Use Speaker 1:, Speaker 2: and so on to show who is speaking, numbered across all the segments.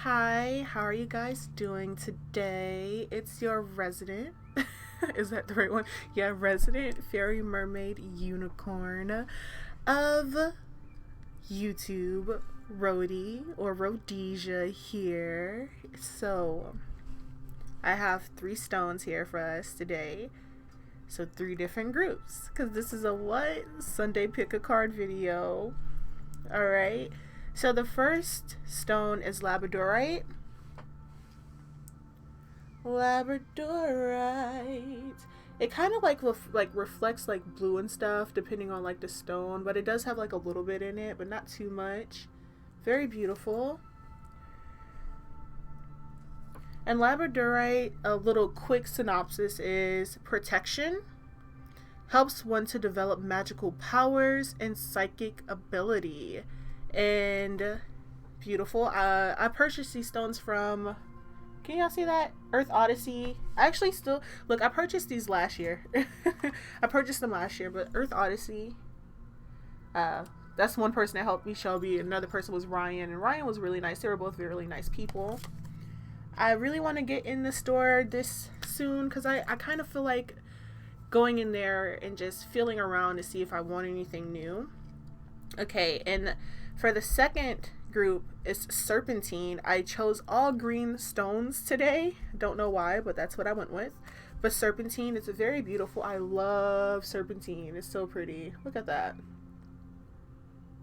Speaker 1: Hi, how are you guys doing today? It's your resident, is that the right one? Yeah, resident fairy mermaid unicorn of YouTube, Rhodey or Rhodesia here. So, I have 3 stones here for us today. So, 3 different groups. Because this is a what? Sunday pick a card video. Alright. So the first stone is Labradorite. Labradorite. It kind of like reflects like blue and stuff depending on like the stone, but it does have like a little bit in it, but not too much. Very beautiful. And Labradorite, a little quick synopsis is protection. Helps one to develop magical powers and psychic ability. And beautiful. I purchased these stones from, can y'all see that? Earth Odyssey. I actually still, look, I purchased these last year. I purchased them last year, but Earth Odyssey, that's one person that helped me, Shelby. Another person was Ryan, and Ryan was really nice. They were both really nice people. I really want to get in the store this soon because I kind of feel like going in there and just feeling around to see if I want anything new. Okay, and for the second group is Serpentine. I chose all green stones today. Don't know why, but that's what I went with. But Serpentine is very beautiful. I love Serpentine. It's so pretty. Look at that.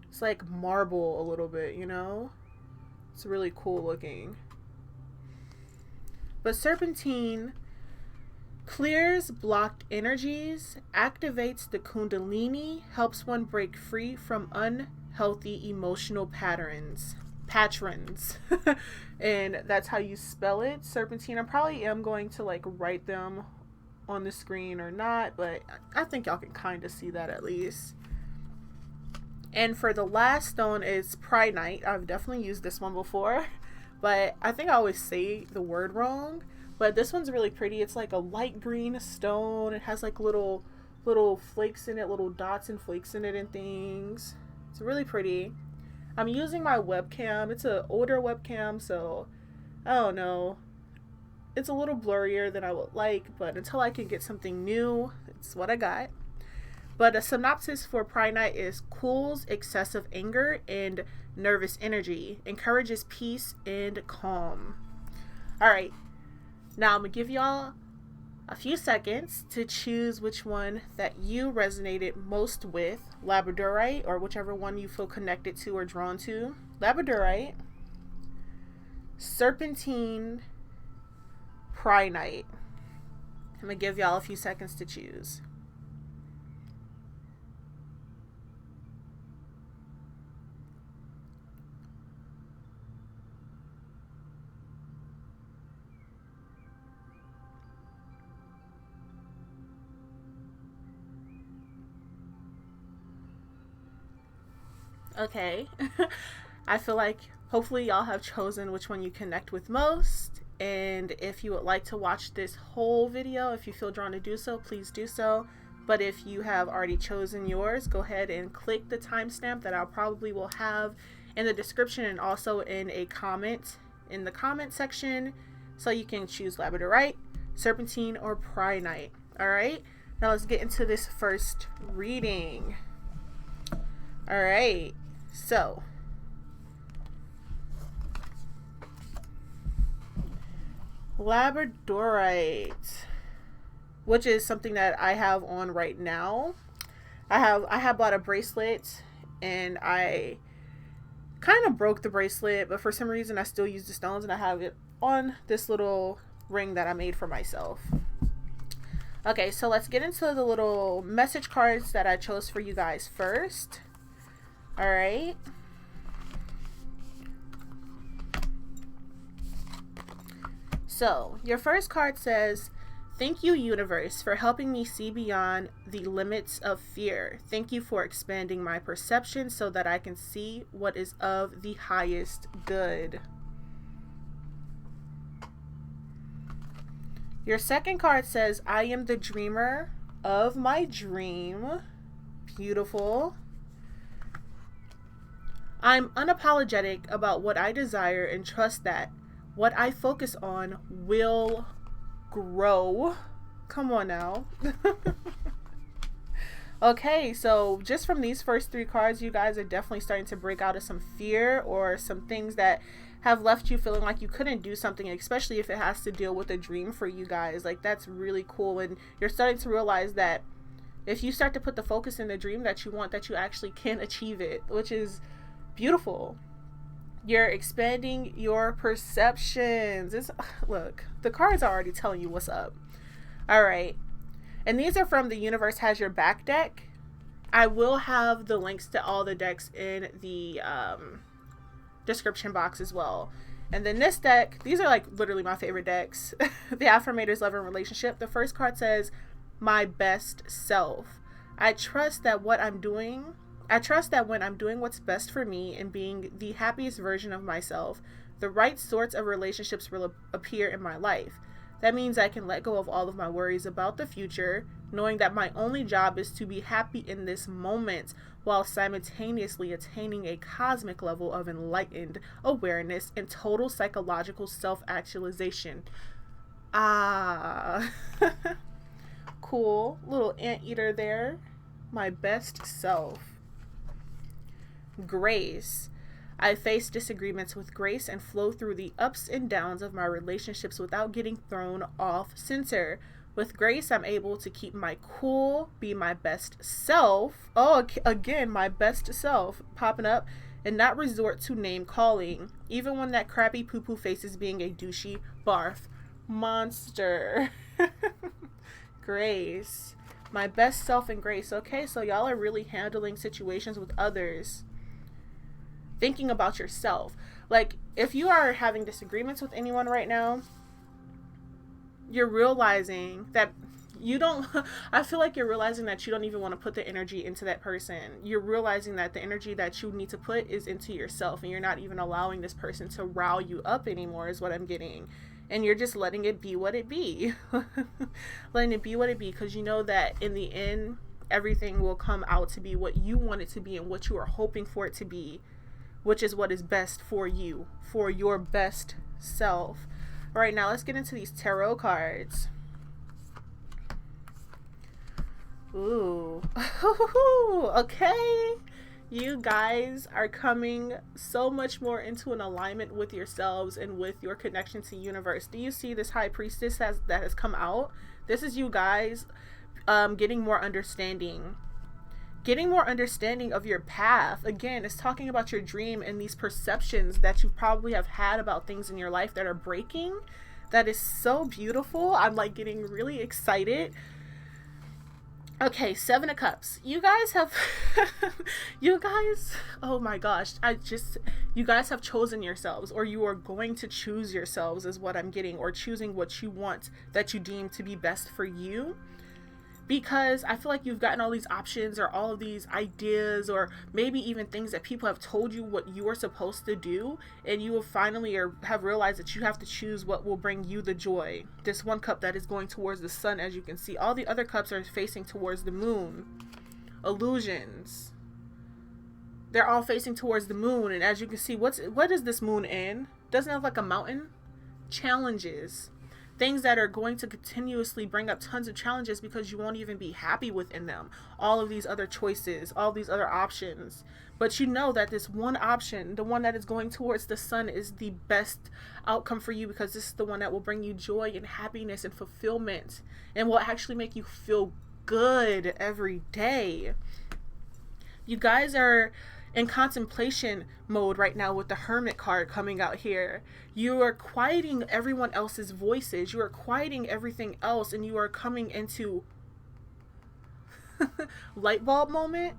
Speaker 1: It's like marble a little bit, you know? It's really cool looking. But Serpentine clears blocked energies, activates the Kundalini, helps one break free from unhealthy emotional patrons. And that's how you spell it, Serpentine. I probably am going to like write them on the screen or not, but I think y'all can kind of see that at least. And for the last stone is Prehnite. I've definitely used this one before, but I think I always say the word wrong. But this one's really pretty. It's like a light green stone. It has like little flakes in it, little dots and flakes in it and things. It's really pretty. I'm using my webcam. It's an older webcam, so I don't know. It's a little blurrier than I would like, but until I can get something new, it's what I got. But a synopsis for Prehnite is cools excessive anger and nervous energy, encourages peace and calm. All right. Now I'm going to give y'all a few seconds to choose which one that you resonated most with. Labradorite, or whichever one you feel connected to or drawn to. Labradorite, Serpentine, Prehnite. I'm going to give y'all a few seconds to choose. Okay. I feel like hopefully y'all have chosen which one you connect with most. And if you would like to watch this whole video, if you feel drawn to do so, please do so. But if you have already chosen yours, go ahead and click the timestamp that I probably will have in the description and also in a comment in the comment section, so you can choose Labradorite, Serpentine, or Prehnite. Alright, now let's get into this first reading. Alright, so Labradorite, which is something that I have on right now. I have bought a bracelet and I kind of broke the bracelet, but for some reason I still use the stones and I have it on this little ring that I made for myself. Okay, so let's get into the little message cards that I chose for you guys first. All right. So, your first card says, "Thank you, universe, for helping me see beyond the limits of fear. Thank you for expanding my perception so that I can see what is of the highest good." Your second card says, "I am the dreamer of my dream." Beautiful. I'm unapologetic about what I desire and trust that what I focus on will grow. Come on now. Okay, so just from these first 3 cards, you guys are definitely starting to break out of some fear or some things that have left you feeling like you couldn't do something, especially if it has to deal with a dream for you guys. Like, that's really cool. And you're starting to realize that if you start to put the focus in the dream that you want, that you actually can achieve it, which is beautiful. You're expanding your perceptions. Look, the cards are already telling you what's up. All right. And these are from the Universe Has Your Back deck. I will have the links to all the decks in the description box as well. And then this deck, these are like literally my favorite decks. The Affirmators Love and Relationship. The first card says, my best self. I trust that when I'm doing what's best for me and being the happiest version of myself, the right sorts of relationships will appear in my life. That means I can let go of all of my worries about the future, knowing that my only job is to be happy in this moment while simultaneously attaining a cosmic level of enlightened awareness and total psychological self-actualization. Ah. Cool. Little anteater there. My best self. Grace. I face disagreements with grace and flow through the ups and downs of my relationships without getting thrown off center. With grace, I'm able to keep my cool, be my best self. Oh, again, my best self popping up, and not resort to name calling, even when that crappy poo-poo face is being a douchey barf monster. Grace. My best self and grace. Okay, so y'all are really handling situations with others, thinking about yourself. Like, if you are having disagreements with anyone right now, you're realizing that you don't I feel like you're realizing that you don't even want to put the energy into that person. You're realizing that the energy that you need to put is into yourself, and you're not even allowing this person to rile you up anymore, is what I'm getting. And you're just letting it be what it be. Letting it be what it be, because you know that in the end, everything will come out to be what you want it to be and what you are hoping for it to be, which is what is best for you, for your best self. All right, now let's get into these tarot cards. Ooh. Okay. You guys are coming so much more into an alignment with yourselves and with your connection to universe. Do you see this High Priestess that has come out? This is you guys getting more understanding. Getting more understanding of your path. Again, it's talking about your dream and these perceptions that you probably have had about things in your life that are breaking. That is so beautiful. I'm like getting really excited. Okay, 7 of Cups. You guys have, oh my gosh, you guys have chosen yourselves, or you are going to choose yourselves is what I'm getting, or choosing what you want that you deem to be best for you. Because I feel like you've gotten all these options or all of these ideas, or maybe even things that people have told you what you are supposed to do, and you will finally have realized that you have to choose what will bring you the joy. This one cup that is going towards the sun, as you can see. All the other cups are facing towards the moon. Illusions. They're all facing towards the moon, and as you can see, what is this moon in? Doesn't it have like a mountain? Challenges. Things that are going to continuously bring up tons of challenges because you won't even be happy within them. All of these other choices, all these other options. But you know that this one option, the one that is going towards the sun, is the best outcome for you, because this is the one that will bring you joy and happiness and fulfillment and will actually make you feel good every day. You guys are in contemplation mode right now with the Hermit card coming out here. You are quieting everyone else's voices. You are quieting everything else, and you are coming into light bulb moment.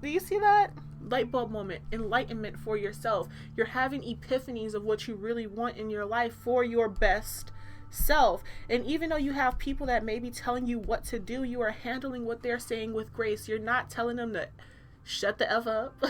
Speaker 1: Do you see that? Light bulb moment. Enlightenment for yourself. You're having epiphanies of what you really want in your life for your best self. And even though you have people that may be telling you what to do, you are handling what they're saying with grace. You're not telling them to shut the F up.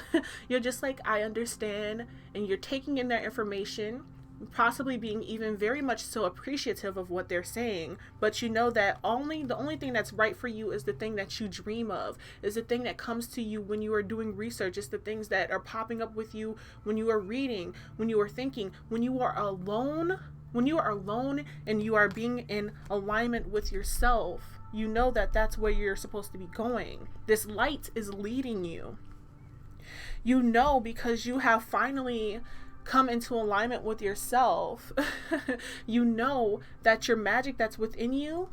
Speaker 1: You're just like, I understand, and you're taking in their information, possibly being even very much so appreciative of what they're saying, but you know that the only thing that's right for you is the thing that you dream of, is the thing that comes to you when you are doing research, it's the things that are popping up with you when you are reading, when you are thinking, when you are alone. When you are alone and you are being in alignment with yourself, you know that that's where you're supposed to be going. This light is leading you. You know, because you have finally come into alignment with yourself. You know that your magic that's within you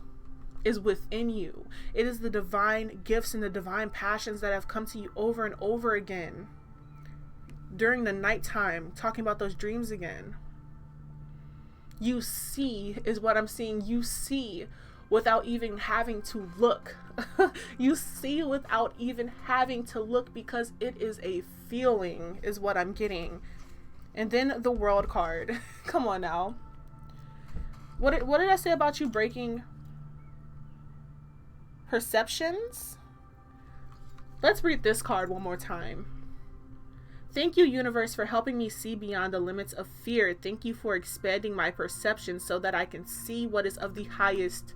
Speaker 1: is within you. It is the divine gifts and the divine passions that have come to you over and over again during the nighttime, talking about those dreams again. You see is what I'm seeing. You see without even having to look. You see without even having to look, because it is a feeling is what I'm getting. And then the World card. Come on now. What did I say about you breaking perceptions? Let's read this card one more time. Thank you, universe, for helping me see beyond the limits of fear. Thank you for expanding my perception so that I can see what is of the highest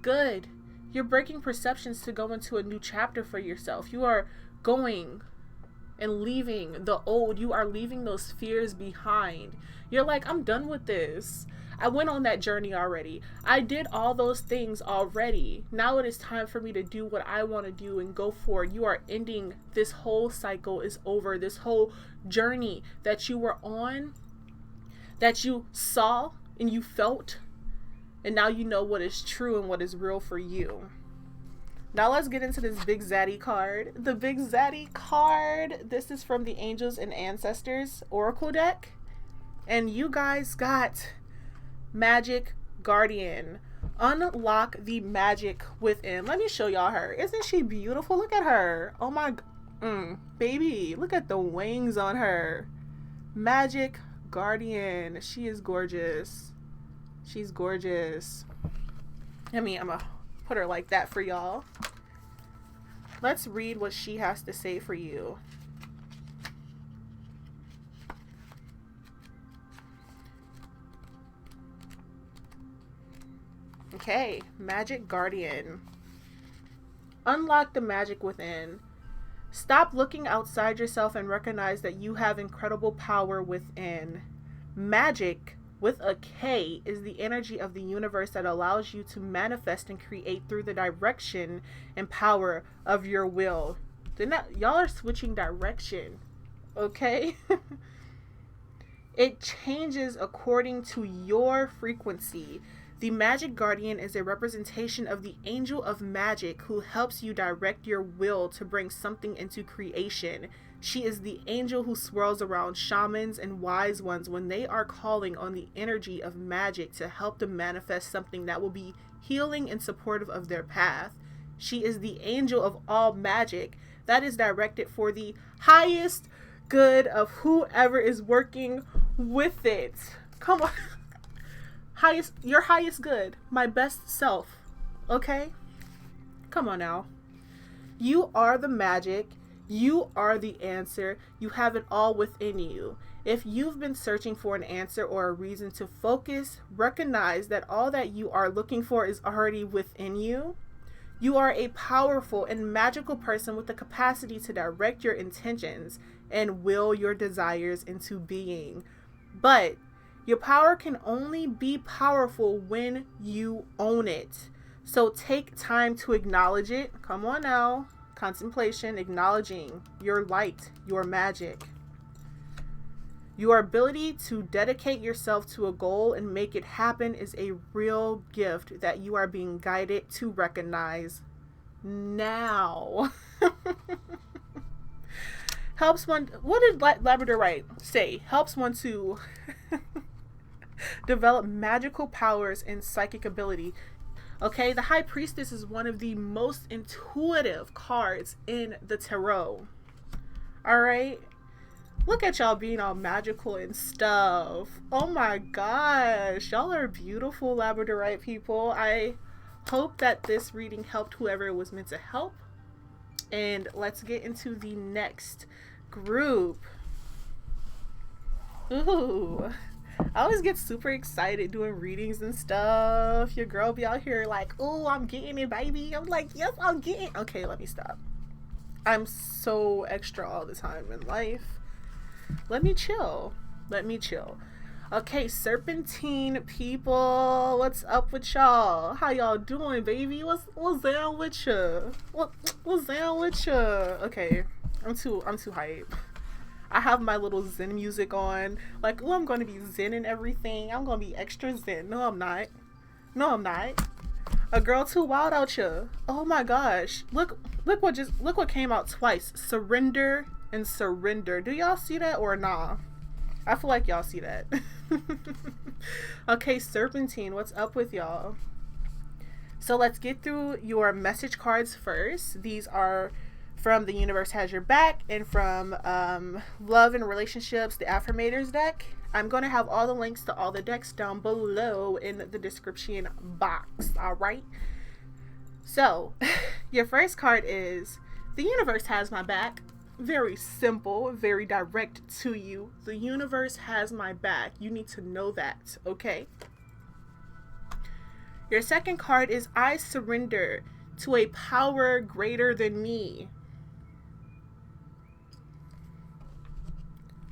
Speaker 1: good. You're breaking perceptions to go into a new chapter for yourself. You are going and leaving the old. You are leaving those fears behind. You're like, I'm done with this. I went on that journey already. I did all those things already. Now it is time for me to do what I want to do and go forward. You are ending. This whole cycle is over. This whole journey that you were on, that you saw and you felt, and now you know what is true and what is real for you. Now let's get into this Big Zaddy card. The Big Zaddy card. This is from the Angels and Ancestors Oracle deck. And you guys got Magic Guardian. Unlock the magic within. Let me show y'all her. Isn't she beautiful? Look at her. Oh my baby, look at the wings on her. Magic Guardian. She is gorgeous. She's gorgeous. I mean, I'm gonna put her like that for y'all. Let's read what she has to say for you. Okay, Magic Guardian. Unlock the magic within. Stop looking outside yourself and recognize that you have incredible power within. Magic, with a K, is the energy of the universe that allows you to manifest and create through the direction and power of your will. Y'all are switching direction, okay? It changes according to your frequency. The Magic Guardian is a representation of the angel of magic who helps you direct your will to bring something into creation. She is the angel who swirls around shamans and wise ones when they are calling on the energy of magic to help them manifest something that will be healing and supportive of their path. She is the angel of all magic that is directed for the highest good of whoever is working with it. Come on. Your highest good, my best self, okay? Come on now. You are the magic. You are the answer. You have it all within you. If you've been searching for an answer or a reason to focus, recognize that all that you are looking for is already within you. You are a powerful and magical person with the capacity to direct your intentions and will your desires into being. But your power can only be powerful when you own it. So take time to acknowledge it. Come on now. Contemplation, acknowledging your light, your magic. Your ability to dedicate yourself to a goal and make it happen is a real gift that you are being guided to recognize now. Helps one. What did Labradorite say? Helps one to develop magical powers and psychic ability. Okay, the High Priestess is one of the most intuitive cards in the tarot. All right, look at y'all being all magical and stuff. Oh my gosh, y'all are beautiful, Labradorite people. I hope that this reading helped whoever it was meant to help. And let's get into the next group. Ooh, I always get super excited doing readings and stuff. Your girl be out here like, oh, I'm getting it, baby. I'm like, yes, I'm getting. Okay, let me stop. I'm so extra all the time in life. Let me chill. Let me chill. Okay, Serpentine people, what's up with y'all? How y'all doing, baby? What's down with ya? What's down with ya? Okay, I'm too hype. I have my little Zen music on. Like, oh, I'm gonna be Zen and everything. I'm gonna be extra Zen. No, I'm not. No, I'm not. A girl too wild out ya. Oh my gosh. Look what came out twice. Surrender and surrender. Do y'all see that or nah? I feel like y'all see that. Okay, Serpentine, what's up with y'all? So let's get through your message cards first. These are from The Universe Has Your Back and from Love and Relationships, the Affirmators deck. I'm going to have all the links to all the decks down below in the description box. All right. So your first card is The Universe Has My Back. Very simple, very direct to you. The universe has my back. You need to know that, okay? Your second card is I surrender to a power greater than me.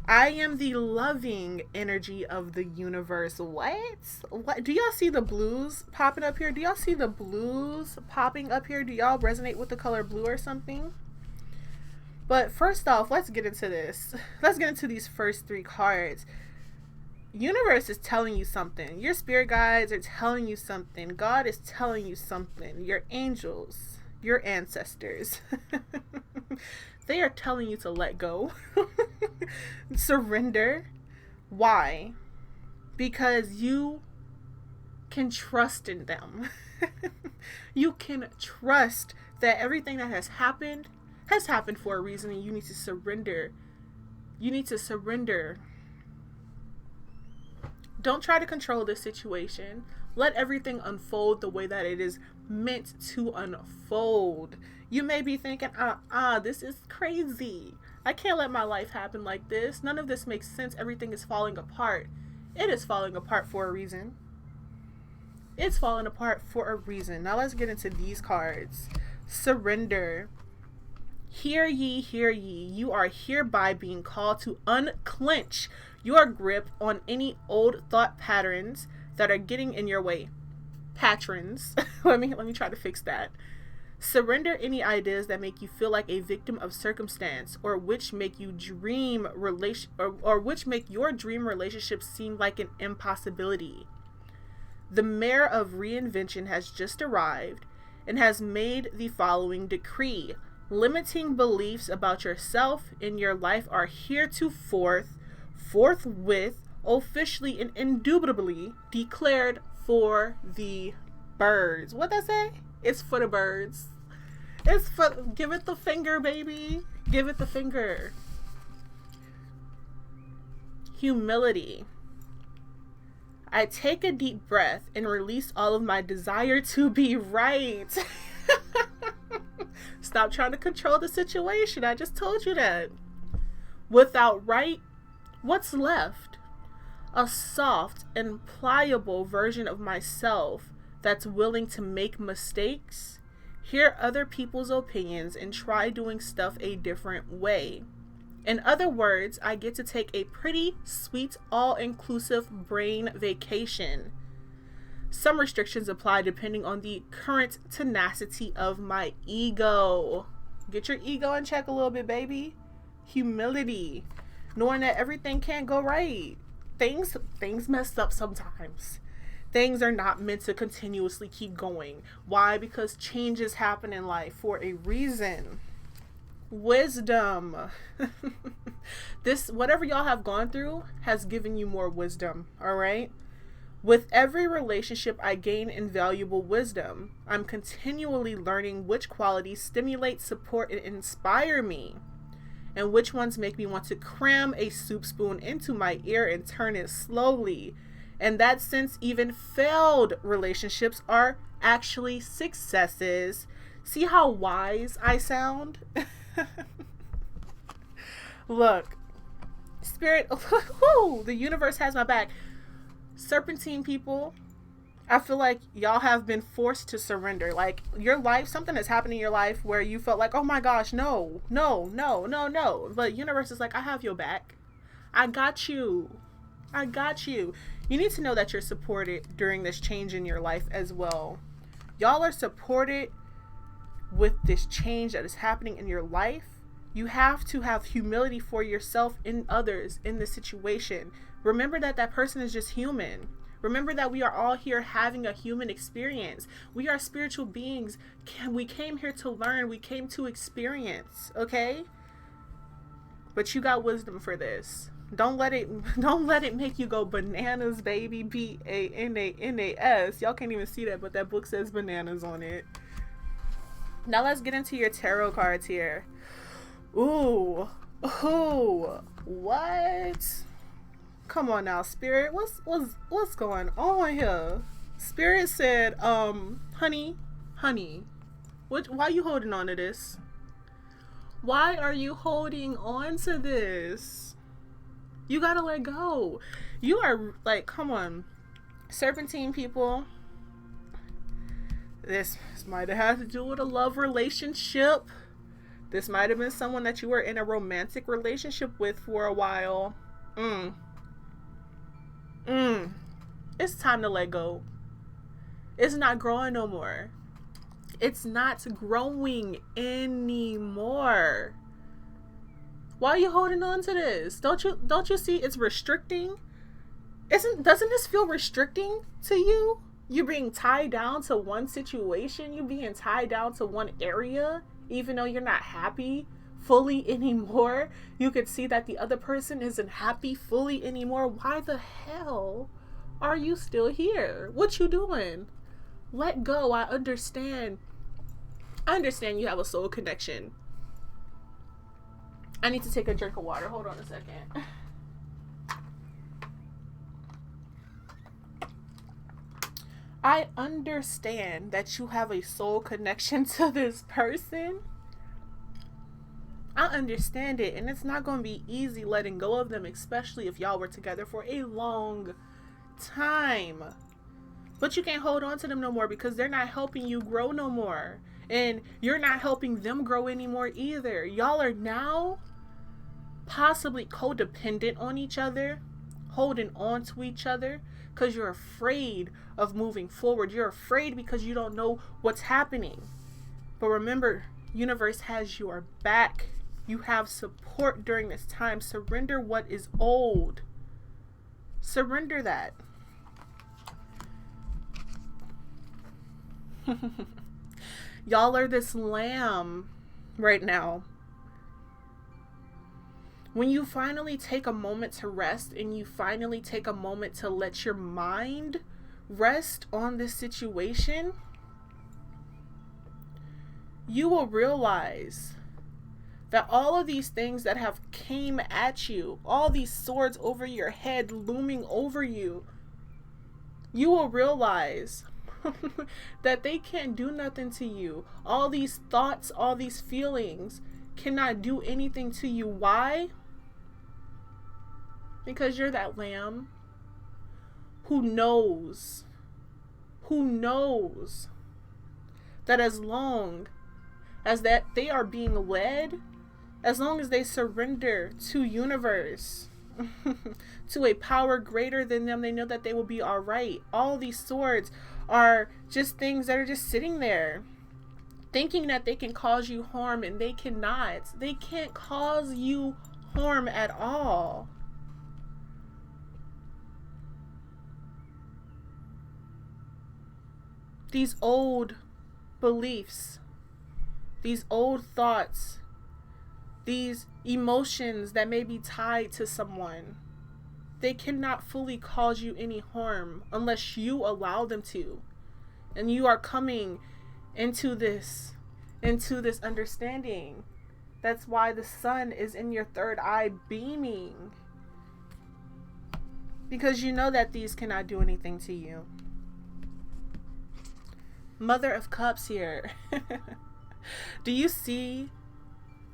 Speaker 1: I am the loving energy of the universe. What? Do y'all see the blues popping up here? Do y'all see the blues popping up here? Do y'all resonate with the color blue or something? But first off, let's get into this. Let's get into these first three cards. Universe is telling you something. Your spirit guides are telling you something. God is telling you something. Your angels, your ancestors, they are telling you to let go. Surrender. Why? Because you can trust in them. You can trust that everything that has happened for a reason, and you need to surrender. You need to surrender. Don't try to control this situation. Let everything unfold the way that it is meant to unfold. You may be thinking, this is crazy. I can't let my life happen like this. None of this makes sense. Everything is falling apart. It is falling apart for a reason. It's falling apart for a reason. Now let's get into these cards. Surrender. Hear ye, you are hereby being called to unclench your grip on any old thought patterns that are getting in your way. Patrons. let me try to fix that. Surrender any ideas that make you feel like a victim of circumstance, or which make you which make your dream relationship seem like an impossibility. The mayor of reinvention has just arrived and has made the following decree. Limiting beliefs about yourself and your life are forthwith, officially and indubitably declared for the birds. What'd I say? It's for the birds. Give it the finger, baby. Give it the finger. Humility. I take a deep breath and release all of my desire to be right. Stop trying to control the situation. I just told you that. Without right, what's left? A soft and pliable version of myself that's willing to make mistakes, hear other people's opinions, and try doing stuff a different way. In other words, I get to take a pretty sweet, all-inclusive brain vacation. Some restrictions apply depending on the current tenacity of my ego. Get your ego in check a little bit, baby. Humility. Knowing that everything can't go right. Things mess up sometimes. Things are not meant to continuously keep going. Why? Because changes happen in life for a reason. Wisdom. Whatever y'all have gone through has given you more wisdom, all right? With every relationship, I gain invaluable wisdom. I'm continually learning which qualities stimulate, support, and inspire me, and which ones make me want to cram a soup spoon into my ear and turn it slowly. In that sense, even failed relationships are actually successes. See how wise I sound? Look, Spirit, the universe has my back. Serpentine people, I feel like y'all have been forced to surrender. Like your life, something has happened in your life where you felt like, oh my gosh, no, no, no, no, no. But universe is like, I have your back. I got you. I got you. You need to know that you're supported during this change in your life as well. Y'all are supported with this change that is happening in your life. You have to have humility for yourself and others in this situation. Remember that that person is just human. Remember that we are all here having a human experience. We are spiritual beings. We came here to learn. We came to experience, okay? But you got wisdom for this. Don't let it make you go bananas, baby. BANANAS. Y'all can't even see that, but that book says bananas on it. Now let's get into your tarot cards here. Ooh. What? Come on now, Spirit. What's going on here? Spirit said, honey, why are you holding on to this? Why are you holding on to this? You gotta let go. You are like, come on, Serpentine people. This might have had to do with a love relationship. This might have been someone that you were in a romantic relationship with for a while. It's time to let go. It's not growing no more. It's not growing anymore. Why are you holding on to this? Don't you see it's restricting? Doesn't this feel restricting to you? You being tied down to one situation, you being tied down to one area, even though you're not happy fully anymore. You could see that the other person isn't happy fully anymore. Why the hell are you still here? What you doing? Let go. I understand you have a soul connection. I need to take a drink of water. Hold on a second. I understand that you have a soul connection to this person. I understand it, and it's not going to be easy letting go of them, especially if y'all were together for a long time. But you can't hold on to them no more because they're not helping you grow no more. And you're not helping them grow anymore either. Y'all are now possibly codependent on each other, holding on to each other because you're afraid of moving forward. You're afraid because you don't know what's happening. But remember, universe has your back. You have support during this time. Surrender what is old. Surrender that. Y'all are this lamb right now. When you finally take a moment to rest and you finally take a moment to let your mind rest on this situation, you will realize that all of these things that have came at you, all these swords over your head looming over you, you will realize that they can't do nothing to you. All these thoughts, all these feelings cannot do anything to you. Why? Because you're that lamb who knows that as long as that they are being led, as long as they surrender to universe, to a power greater than them, they know that they will be all right. All these swords are just things that are just sitting there thinking that they can cause you harm, and they cannot. They can't cause you harm at all. These old beliefs, these old thoughts, these emotions that may be tied to someone, they cannot fully cause you any harm unless you allow them to. And you are coming into this understanding. That's why the sun is in your third eye beaming. Because you know that these cannot do anything to you. Mother of Cups here. Do you see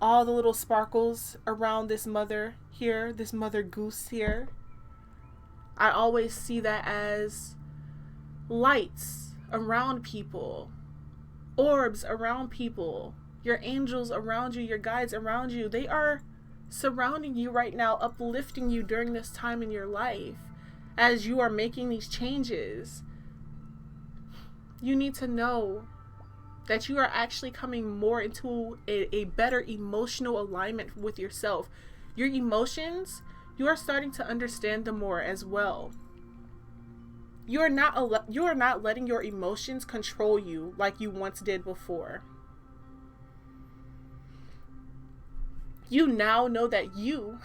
Speaker 1: all the little sparkles around this mother here, this mother goose here? I always see that as lights around people, orbs around people, your angels around you, your guides around you. They are surrounding you right now, uplifting you during this time in your life as you are making these changes. You need to know that you are actually coming more into a better emotional alignment with yourself. Your emotions, you are starting to understand them more as well. You are not letting your emotions control you like you once did before. You now know that you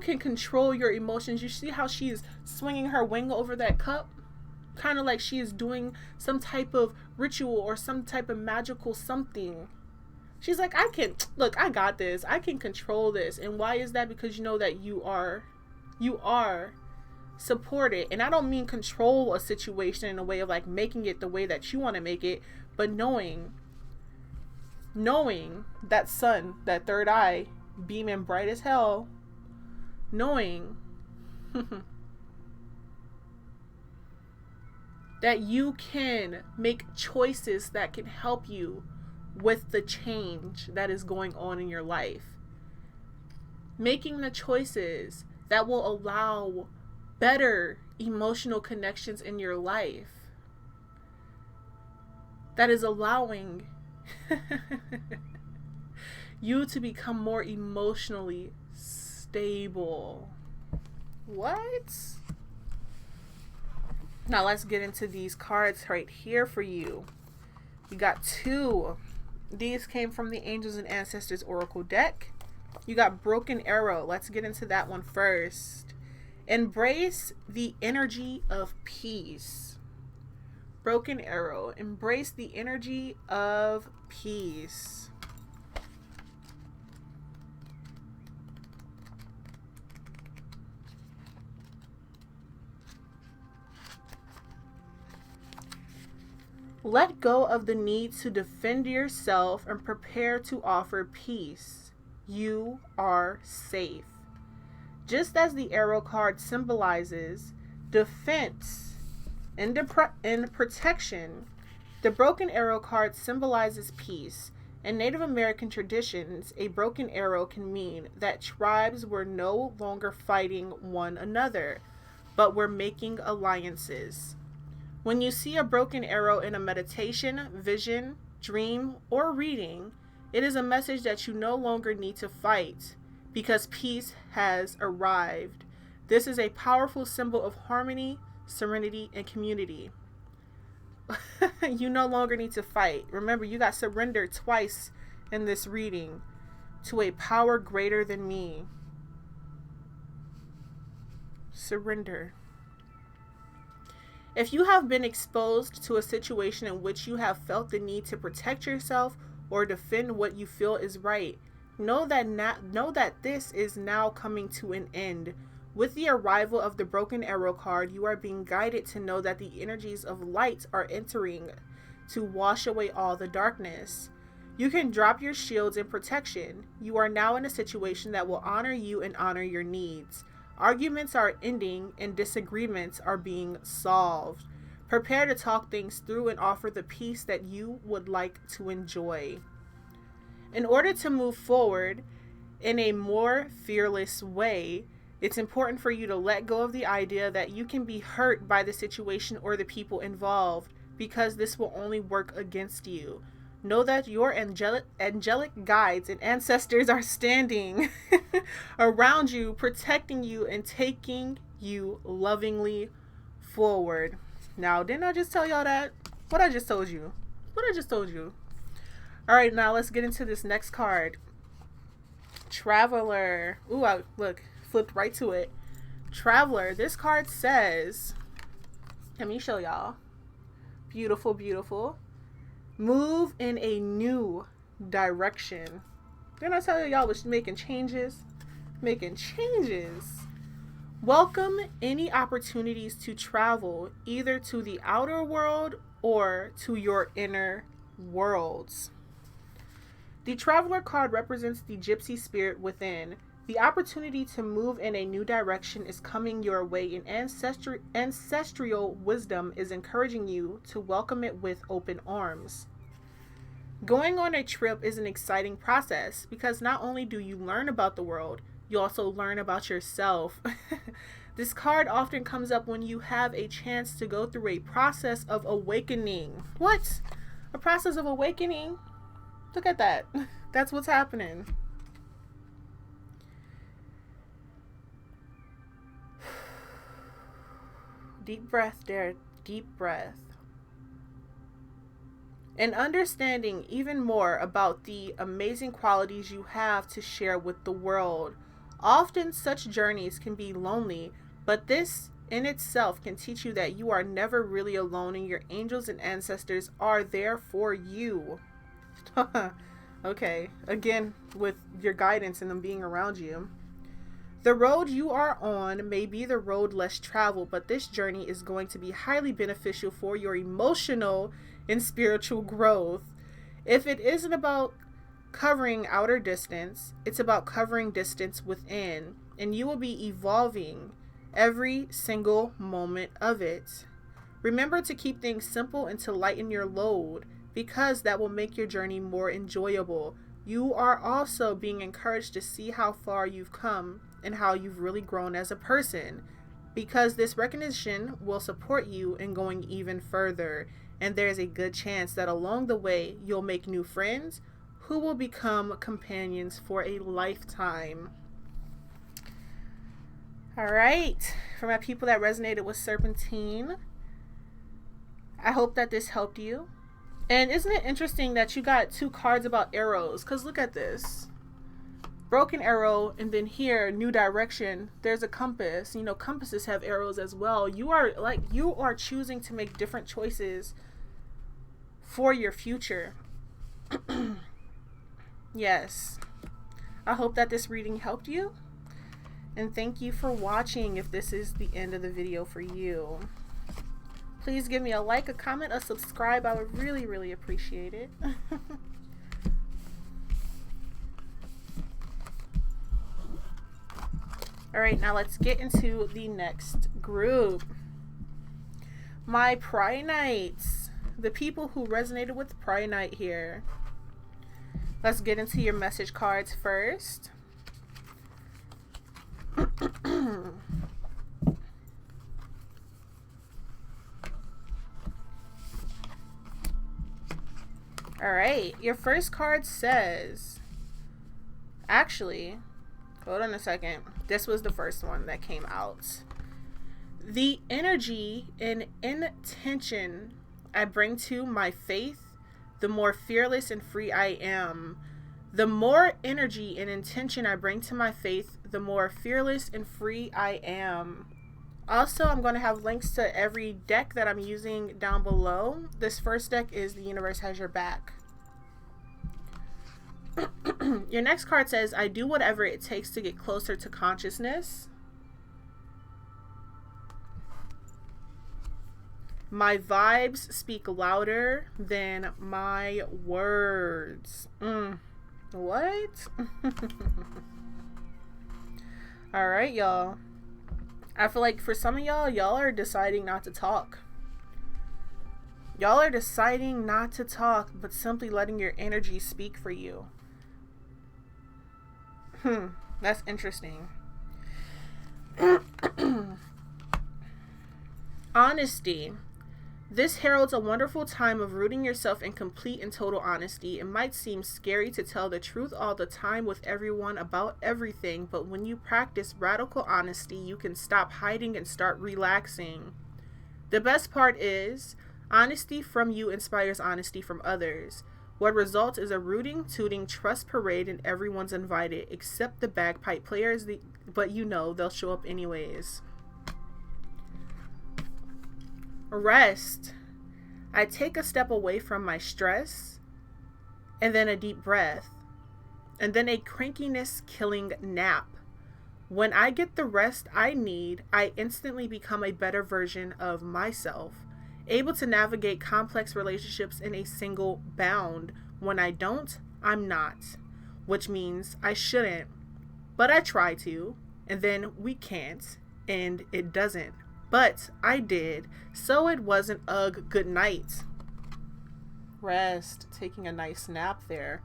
Speaker 1: can control your emotions. You see how she is swinging her wing over that cup? Kind of like she is doing some type of ritual or some type of magical something. She's like, I got this. I can control this. And why is that? Because you know that you are supported. And I don't mean control a situation in a way of like making it the way that you want to make it, but knowing that sun, that third eye, beaming bright as hell, knowing that you can make choices that can help you with the change that is going on in your life. Making the choices that will allow better emotional connections in your life. That is allowing you to become more emotionally stable. What? Now let's get into these cards right here for you. You got two. These came from the Angels and Ancestors Oracle deck. You got Broken Arrow. Let's get into that one first. Embrace the energy of peace. Broken Arrow. Embrace the energy of peace. Let go of the need to defend yourself and prepare to offer peace. You are safe. Just as the arrow card symbolizes defense and protection, the broken arrow card symbolizes peace. In Native American traditions, a broken arrow can mean that tribes were no longer fighting one another, but were making alliances. When you see a broken arrow in a meditation, vision, dream, or reading, it is a message that you no longer need to fight because peace has arrived. This is a powerful symbol of harmony, serenity, and community. You no longer need to fight. Remember, you got surrendered twice in this reading to a power greater than me. Surrender. If you have been exposed to a situation in which you have felt the need to protect yourself or defend what you feel is right, know that this is now coming to an end. With the arrival of the Broken Arrow card, you are being guided to know that the energies of light are entering to wash away all the darkness. You can drop your shields in protection. You are now in a situation that will honor you and honor your needs. Arguments are ending and disagreements are being solved. Prepare to talk things through and offer the peace that you would like to enjoy. In order to move forward in a more fearless way, it's important for you to let go of the idea that you can be hurt by the situation or the people involved, because this will only work against you. Know that your angelic guides and ancestors are standing around you, protecting you, and taking you lovingly forward. Now, didn't I just tell y'all that? What I just told you. All right, now let's get into this next card. Traveler. Ooh, look, flipped right to it. Traveler. This card says, let me show y'all. Beautiful, beautiful. Move in a new direction. Didn't I tell y'all was making changes? Welcome any opportunities to travel, either to the outer world or to your inner worlds. The Traveler card represents the gypsy spirit within. The opportunity to move in a new direction is coming your way, and ancestral wisdom is encouraging you to welcome it with open arms. Going on a trip is an exciting process because not only do you learn about the world, you also learn about yourself. This card often comes up when you have a chance to go through a process of awakening. What? A process of awakening? Look at that. That's what's happening. Deep breath there. Deep breath. And understanding even more about the amazing qualities you have to share with the world. Often such journeys can be lonely, but this in itself can teach you that you are never really alone and your angels and ancestors are there for you. Okay, again, with your guidance and them being around you. The road you are on may be the road less traveled, but this journey is going to be highly beneficial for your emotional and spiritual growth. If it isn't about covering outer distance, it's about covering distance within, and you will be evolving every single moment of it. Remember to keep things simple and to lighten your load, because that will make your journey more enjoyable. You are also being encouraged to see how far you've come and how you've really grown as a person, because this recognition will support you in going even further. And there's a good chance that along the way, you'll make new friends who will become companions for a lifetime. All right. For my people that resonated with Serpentine, I hope that this helped you. And isn't it interesting that you got two cards about arrows? Because look at this. Broken arrow, and then here, new direction. There's a compass. You know, compasses have arrows as well. You are choosing to make different choices for your future. Yes. I hope that this reading helped you. And thank you for watching if this is the end of the video for you. Please give me a like, a comment, a subscribe. I would really, really appreciate it. All right, now let's get into the next group. My Prehnites, the people who resonated with Prehnite here. Let's get into your message cards first. All right, your first card says, actually, hold on a second. This was the first one that came out. The energy and intention I bring to my faith, the more fearless and free I am. The more energy and intention I bring to my faith, the more fearless and free I am. Also, I'm going to have links to every deck that I'm using down below. This first deck is The Universe Has Your Back. Your next card says, I do whatever it takes to get closer to consciousness. My vibes speak louder than my words. What? All right, y'all. I feel like for some of y'all are deciding not to talk. Y'all are deciding not to talk, but simply letting your energy speak for you. That's interesting. Honesty. This heralds a wonderful time of rooting yourself in complete and total honesty. It might seem scary to tell the truth all the time with everyone about everything, but when you practice radical honesty, you can stop hiding and start relaxing. The best part is, honesty from you inspires honesty from others. What results is a rooting, tooting, trust parade, and everyone's invited, except the bagpipe players, but you know they'll show up anyways. Rest. I take a step away from my stress, and then a deep breath, and then a crankiness killing nap. When I get the rest I need, I instantly become a better version of myself, able to navigate complex relationships in a single bound. When I don't, I'm not, which means I shouldn't. but I try to, and then we can't, and it doesn't. But I did, so it wasn't. Ugh, good night. Rest, taking a nice nap there.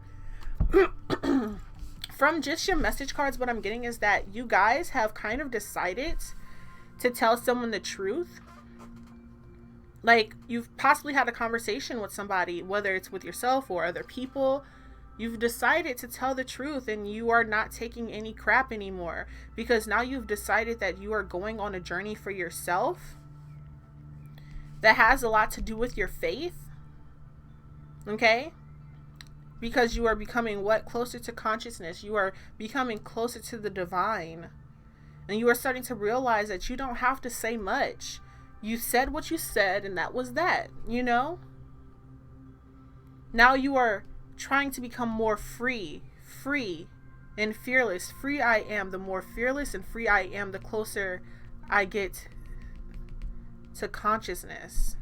Speaker 1: From just your message cards, what I'm getting is that you guys have kind of decided to tell someone the truth. Like, you've possibly had a conversation with somebody, whether it's with yourself or other people. You've decided to tell the truth, and you are not taking any crap anymore, because now you've decided that you are going on a journey for yourself that has a lot to do with your faith. Okay? Because you are becoming what? Closer to consciousness. You are becoming closer to the divine. And you are starting to realize that you don't have to say much. You said what you said, and that was that, you know? Now you are trying to become more free and fearless. Free I am. The more fearless and free I am, the closer I get to consciousness.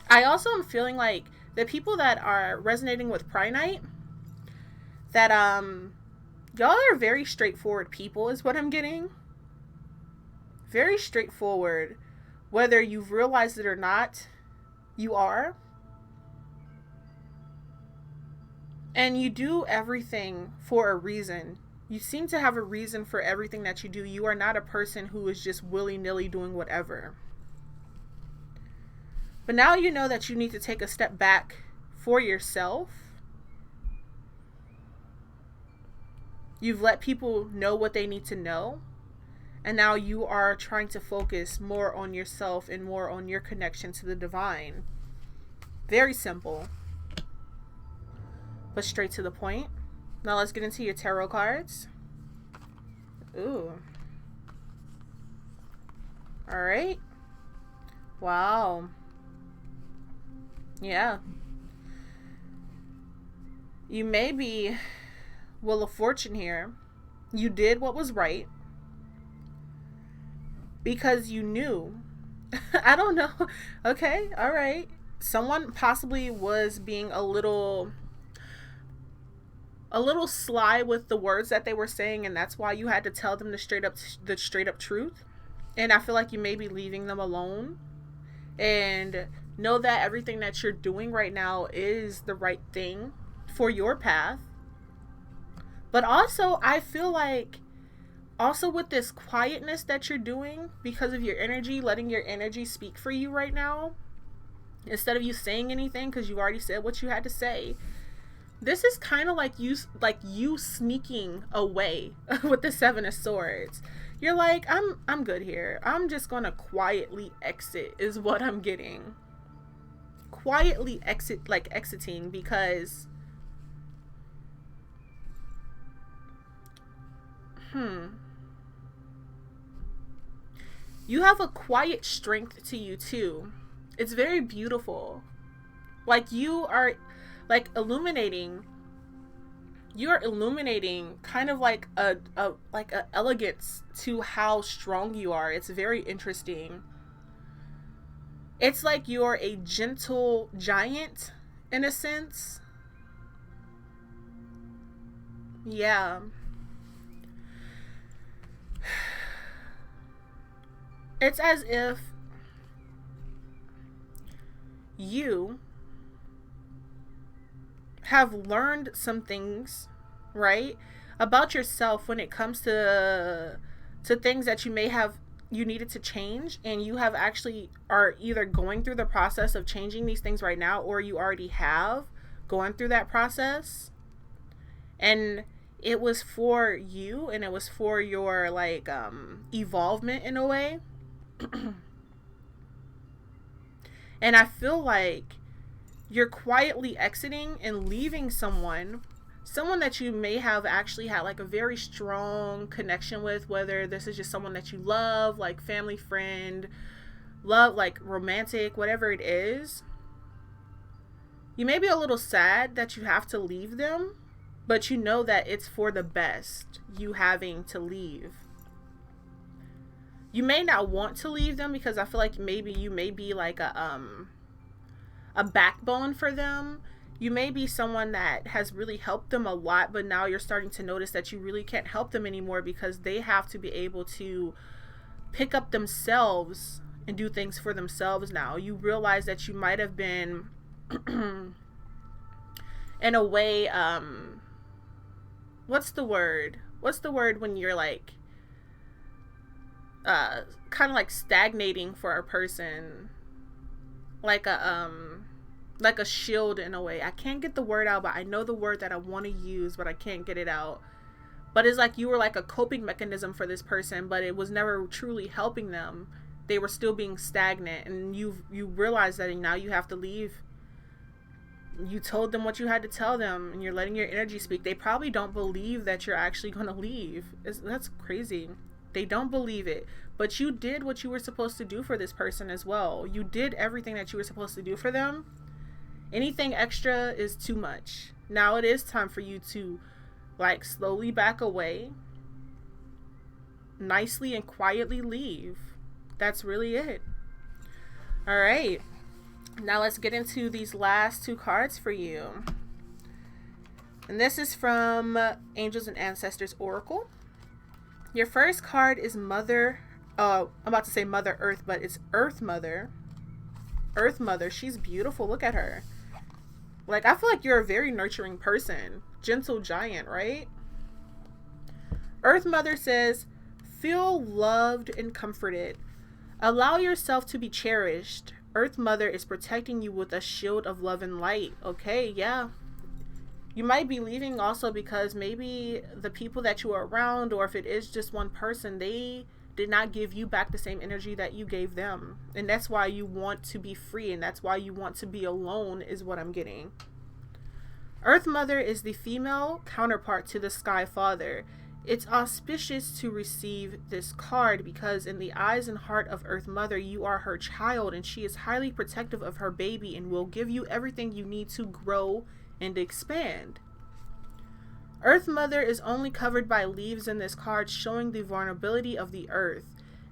Speaker 1: I also am feeling like the people that are resonating with Prehnite, that y'all are very straightforward people is what I'm getting. Very straightforward. Whether you've realized it or not, you are. And you do everything for a reason. You seem to have a reason for everything that you do. You are not a person who is just willy-nilly doing whatever. But now you know that you need to take a step back for yourself. You've let people know what they need to know. And now you are trying to focus more on yourself and more on your connection to the divine. Very simple, but straight to the point. Now let's get into your tarot cards. Ooh. All right. Wow. Yeah. You may be Wheel of Fortune here. You did what was right. Because you knew. I don't know. Okay, all right. Someone possibly was being a little sly with the words that they were saying, and that's why you had to tell them the straight up truth. And I feel like you may be leaving them alone. And know that everything that you're doing right now is the right thing for your path. But also, I feel like also with this quietness that you're doing, because of your energy, letting your energy speak for you right now, instead of you saying anything because you already said what you had to say, this is kind of like you sneaking away with the Seven of Swords. You're like, I'm good here. I'm just gonna quietly exit is what I'm getting. Quietly exit, like exiting, because you have a quiet strength to you too. It's very beautiful. Like you are like illuminating. You're illuminating kind of like a elegance to how strong you are. It's very interesting. It's like you're a gentle giant in a sense. Yeah. It's as if you have learned some things, right, about yourself when it comes to things that you needed to change, and you have actually are either going through the process of changing these things right now, or you already have gone through that process, and it was for you, and it was for your like evolvement in a way. And I feel like you're quietly exiting and leaving someone that you may have actually had like a very strong connection with, whether this is just someone that you love, like family, friend, love, like romantic, whatever it is. You may be a little sad that you have to leave them, but you know that it's for the best, you having to leave. You may not want to leave them because I feel like maybe you may be like a backbone for them. You may be someone that has really helped them a lot, but now you're starting to notice that you really can't help them anymore because they have to be able to pick up themselves and do things for themselves now. You realize that you might have been in a way, what's the word when you're like kind of like stagnating for a person, like a shield in a way. I can't get the word out, but I know the word that I want to use, but I can't get it out. But it's like you were like a coping mechanism for this person, but it was never truly helping them. They were still being stagnant, and you realize that, and now you have to leave. You told them what you had to tell them, and you're letting your energy speak. They probably don't believe that you're actually going to leave. That's crazy. They don't believe it. But you did what you were supposed to do for this person as well. You did everything that you were supposed to do for them. Anything extra is too much. Now it is time for you to like slowly back away, nicely and quietly leave. That's really it. All right. Now let's get into these last two cards for you. And this is from Angels and Ancestors Oracle. Your first card is Mother. I'm about to say Mother Earth, but it's Earth Mother. Earth Mother. She's beautiful. Look at her. Like, I feel like you're a very nurturing person. Gentle giant, right? Earth Mother says, feel loved and comforted. Allow yourself to be cherished. Earth Mother is protecting you with a shield of love and light. Okay, yeah. You might be leaving also because maybe the people that you are around, or if it is just one person, they did not give you back the same energy that you gave them. And that's why you want to be free, and that's why you want to be alone, is what I'm getting. Earth Mother is the female counterpart to the Sky Father. It's auspicious to receive this card because in the eyes and heart of Earth Mother, you are her child, and she is highly protective of her baby and will give you everything you need to grow and expand. Earth Mother is only covered by leaves in this card, showing the vulnerability of the earth.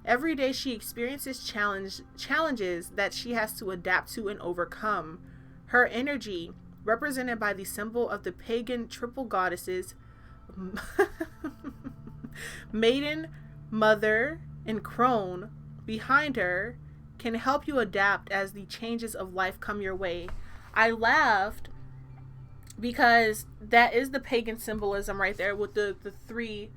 Speaker 1: Every day she experiences challenges that she has to adapt to and overcome. Her energy, represented by the symbol of the pagan triple goddesses, Maiden, Mother, and Crone, behind her, can help you adapt as the changes of life come your way. I laughed because that is the pagan symbolism right there with the three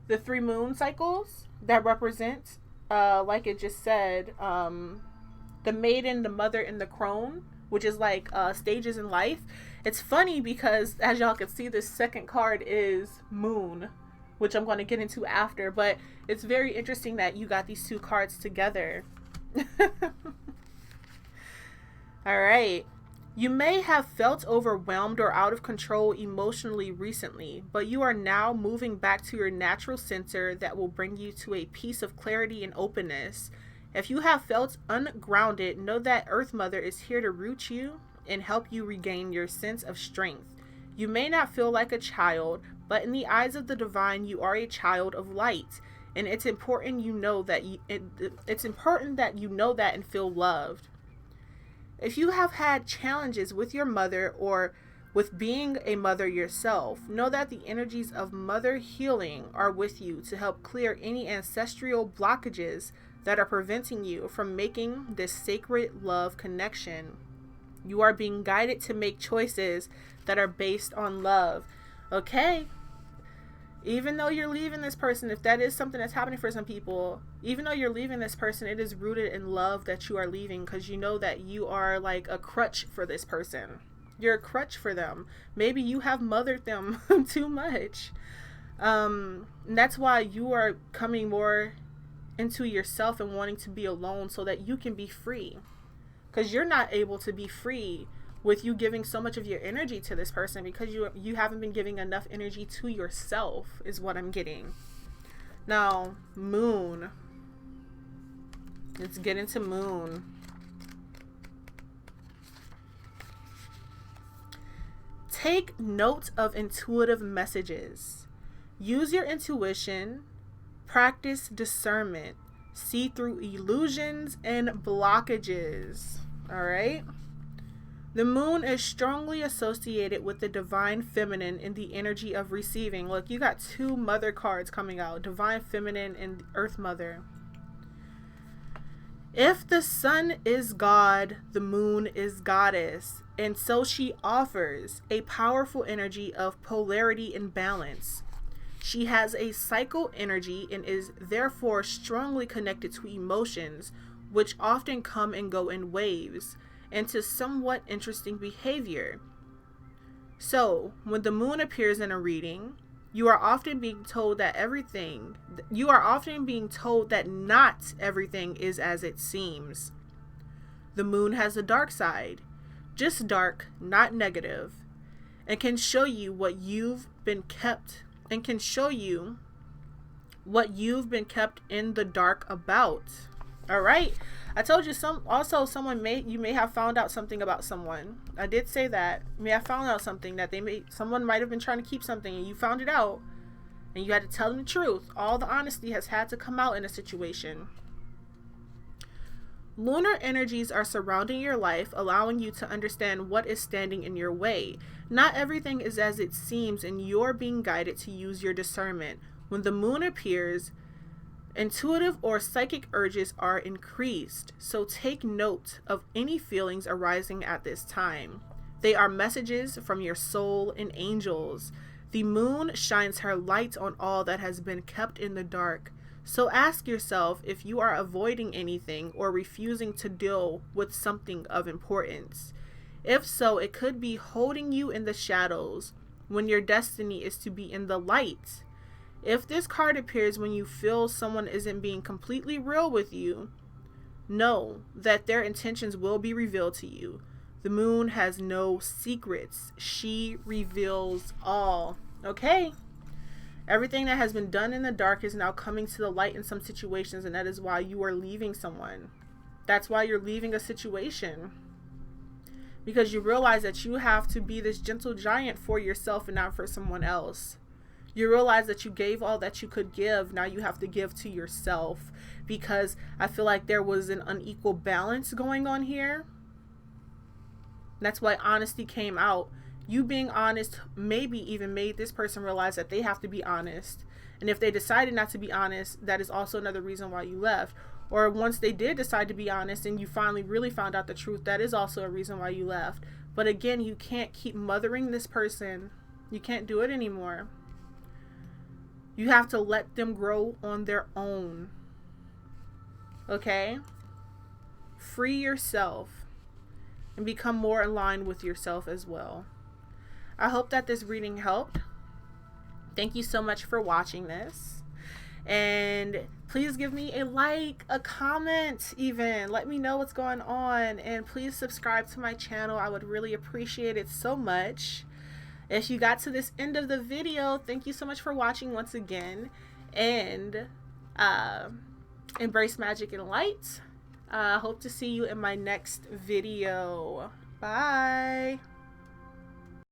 Speaker 1: moon cycles that represent, like it just said, the maiden, the mother, and the crone, which is like stages in life. It's funny because, as y'all can see, this second card is moon, which I'm going to get into after, but it's very interesting that you got these two cards together. All right. You may have felt overwhelmed or out of control emotionally recently, but you are now moving back to your natural center that will bring you to a peace of clarity and openness. If you have felt ungrounded, know that Earth Mother is here to root you and help you regain your sense of strength. You may not feel like a child, but in the eyes of the divine, you are a child of light, and it's important you know that it's important that you know that and feel loved. If you have had challenges with your mother or with being a mother yourself, know that the energies of mother healing are with you to help clear any ancestral blockages that are preventing you from making this sacred love connection. You are being guided to make choices that are based on love. Okay. Even though you're leaving this person, if that is something that's happening for some people, even though you're leaving this person, it is rooted in love that you are leaving, because you know that you are like a crutch for this person. You're a crutch for them. Maybe you have mothered them too much. And that's why you are coming more into yourself and wanting to be alone so that you can be free. Because you're not able to be free with you giving so much of your energy to this person, because you haven't been giving enough energy to yourself, is what I'm getting. Now, moon. Let's get into moon. Take note of intuitive messages. Use your intuition. Practice discernment. See through illusions and blockages. All right? The moon is strongly associated with the divine feminine in the energy of receiving. Look, you got two mother cards coming out, divine feminine and earth mother. If the sun is God, the moon is goddess, and so she offers a powerful energy of polarity and balance. She has a cycle energy and is therefore strongly connected to emotions, which often come and go in waves, and to somewhat interesting behavior. So, when the moon appears in a reading, you are often being told that not everything is as it seems. The moon has a dark side, just dark, not negative, and can show you what you've been kept in the dark about. All right. I told you you may have found out something about someone. I did say that. You may have found out something that someone might have been trying to keep something and you found it out and you had to tell them the truth. All the honesty has had to come out in a situation. Lunar energies are surrounding your life, allowing you to understand what is standing in your way. Not everything is as it seems, and you're being guided to use your discernment. When the moon appears, intuitive or psychic urges are increased, so take note of any feelings arising at this time. They are messages from your soul and angels. The moon shines her light on all that has been kept in the dark. So ask yourself if you are avoiding anything or refusing to deal with something of importance. If so, it could be holding you in the shadows when your destiny is to be in the light. If this card appears when you feel someone isn't being completely real with you, know that their intentions will be revealed to you. The moon has no secrets. She reveals all. Okay? Everything that has been done in the dark is now coming to the light in some situations, and that is why you are leaving someone. That's why you're leaving a situation. Because you realize that you have to be this gentle giant for yourself and not for someone else. You realize that you gave all that you could give. Now you have to give to yourself, because I feel like there was an unequal balance going on here. That's why honesty came out. You being honest maybe even made this person realize that they have to be honest. And if they decided not to be honest, that is also another reason why you left. Or once they did decide to be honest and you finally really found out the truth, that is also a reason why you left. But again, you can't keep mothering this person. You can't do it anymore. You have to let them grow on their own. Okay? Free yourself and become more aligned with yourself as well. I hope that this reading helped. Thank you so much for watching this. And please give me a like, a comment even. Let me know what's going on. And please subscribe to my channel. I would really appreciate it so much. If you got to this end of the video, thank you so much for watching once again. And embrace magic and light. Hope to see you in my next video. Bye.